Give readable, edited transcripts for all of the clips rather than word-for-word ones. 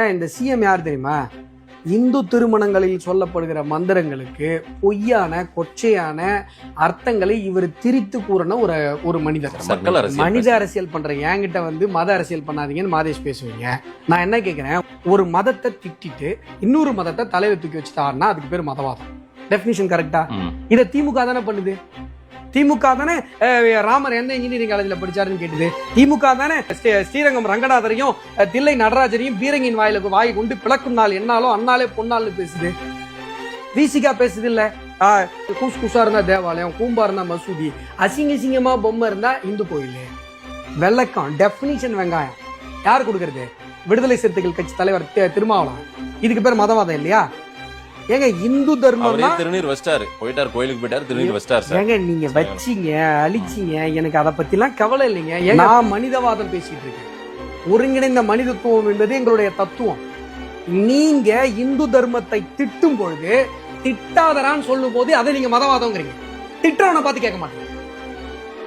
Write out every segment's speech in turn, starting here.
இந்த சிஎம் யார் தெரியுமா? இந்து திருமணங்களில் சொல்லப்படுகிற மந்திரங்களுக்கு பொய்யான கொச்சையான அர்த்தங்களை இவர் திரித்து கூறின ஒரு மனிதர். மனித அரசியல் பண்ற என்கிட்ட வந்து மத அரசியல் பண்ணாதீங்கன்னு மாதேஷ் பேசுவீங்க. நான் என்ன கேட்கிறேன், ஒரு மதத்தை திட்டிட்டு இன்னொரு மதத்தை தலையில தூக்கி வச்சுட்டாருன்னா அதுக்கு பேர் மதவாதம். டெபினிஷன் கரெக்டா? இதை திமுக தானே பண்ணுது. திமுக தானே ராமர் எந்த இன்ஜினியரிங் காலேஜ்ல படிச்சாருன்னு கேட்டது. திமுக தானே ஸ்ரீரங்கம் ரங்கநாதரையும் தில்லை நடராஜரையும் பீரங்கின் வாயை கொண்டு பிளக்கும் நாள் என்னாலும் அந்நாளே பொன்னாள்னு பேசுது. விசிகா பேசுது இல்ல. கூஸ் குசா இருந்தா தேவாலயம், கூம்பா இருந்தா மசூதி, அசிங்க சிங்கமா பொம்மை இருந்தா இந்து கோயில். வெள்ளக்கம் டெபினிஷன் வெங்காயம் யார் கொடுக்கறது? விடுதலை சிறுத்தைகள் கட்சி தலைவர் திருமாவளவன். இதுக்கு பேர் மதவாதம் இல்லையா? ஏங்க இந்து தர்மம் திருநீர் வச்சிட்டாரு, போயிட்டாரு கோயிலுக்கு போயிட்டாரு, திருநீர் வச்சிட்டாரு. ஏங்க நீங்க வச்சீங்க அழிச்சீங்க, எனக்கு அதை பத்தி எல்லாம் கவலை இல்லைங்க. நான் மனிதவாதம் பேசிட்டு இருக்கேன். ஒருங்கிணைந்த மனிதத்துவம் என்பது எங்களுடைய தத்துவம். நீங்க இந்து தர்மத்தை திட்டும் பொழுது திட்டாதரான்னு சொல்லும் போது அதை நீங்க மதவாதம்ங்கிறீங்க. திட்டவனை பார்த்து கேட்க மாட்டீங்க.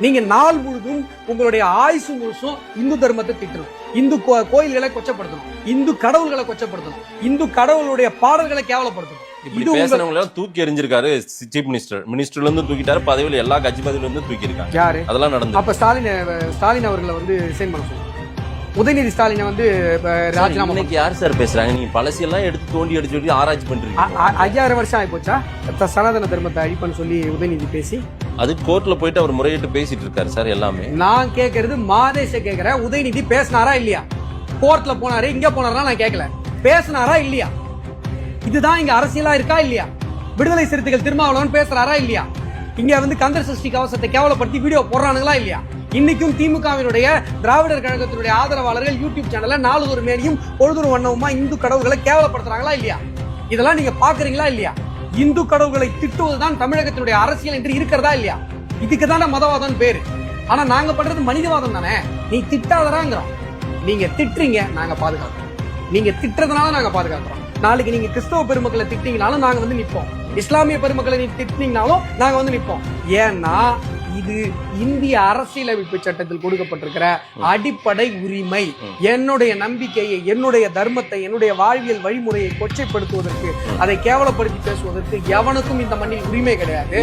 நீங்க நாள் முழுதும் உங்களுடைய ஆயுசு முழுசும் இந்து தர்மத்தை திட்டணும், இந்து கோயில்களை கொச்சப்படுத்தணும், இந்து கடவுள்களை கொச்சப்படுத்தணும், இந்து கடவுளுடைய பாடல்களை கேவலப்படுத்தணும். தூக்கி எறிஞ்சிருக்காரு சீஃப் மினிஸ்டர்ல இருந்து தூக்கிட்டாரு, பதவியில எல்லா கட்சி பதவியில இருந்து தூக்கி இருக்காங்க. யாரு அதெல்லாம் நடந்து? அப்ப ஸ்டாலின் அவர்களை வந்து ரிசைன் பண்ண சொல்லுங்க. உதயநிதி ஸ்டாலினை வந்து ராஜினாமா. இன்னைக்கு யார் சார் பேசுறாங்க? நீங்க பழசியெல்லாம் எடுத்து தோண்டி அடிச்சு சொல்லி ஆராய்ச்சி பண்றீங்க. 5000 வருஷம் ஆகி போச்சா சனாதன தர்மத்தை அழிப்பன்னு சொல்லி உதயநிதி பேசி? அது கோர்ட்ல போயிட்டு அவர் முறையிட்டு பேசிட்டு இருக்காரு சார். எல்லாமே நான் கேட்கறது மாதேஷ கேட்கிறேன். உதயநிதி பேசினாரா இல்லையா? கோர்ட்ல போனாரு, இங்க போனாரா நான் கேட்கல. பேசினாரா இல்லையா? இதுதான் இங்க அரசியலா இருக்கா இல்லையா? விடுதலை சிறுத்தைகள் திருமாவளவன் பேசுறாரா இல்லையா? இங்க வந்து கந்தர் சஷ்டி கவசத்தை கேவலப்படுத்தி வீடியோ போடுறானுங்களா இல்லையா? இன்னைக்கும் திமுகவினுடைய திராவிடர் கழகத்தினுடைய ஆதரவாளர்கள் யூடியூப் சேனல்ல நாலு மேனியும் பொழுது வண்ணவுமா இந்து கடவுள்களை கேவலப்படுத்துறாங்களா இல்லையா? இதெல்லாம் நீங்க பாக்குறீங்களா இல்லையா? இந்து கடவுள்களை திட்டுவதுதான் தமிழகத்தினுடைய அரசியல் என்று இருக்கிறதா இல்லையா? இதுக்கு தானே மதவாதம் பேரு. ஆனா நாங்க பண்றது மனிதவாதம் தானே. நீ திட்டாதராங்கிறோம். நீங்க திட்டுறீங்க, நாங்க பாதுகாக்கிறோம். நீங்க திட்டுறதுனால நாங்க பாதுகாக்கிறோம். நாளைக்கு நீங்க கிறிஸ்தவ பெருமக்களை திட்டிங்கனாலும் நாங்க வந்து நிற்போம். இஸ்லாமிய பெருமக்களை நீ திட்டினீங்கனாலும் நாங்க வந்து நிற்போம். ஏன்னா இது இந்திய அரசியலமைப்பு சட்டத்தில் கொடுக்கப்பட்டிருக்கிற அடிப்படை உரிமை. என்னுடைய நம்பிக்கையை, என்னுடைய தர்மத்தை, என்னுடைய வாழ்வியல் வழிமுறையை கொச்சைப்படுத்துவதற்கு, அதை கேவலப்படுத்தி பேசுவதற்கு எவனுக்கும் இந்த மண்ணில் உரிமை கிடையாது.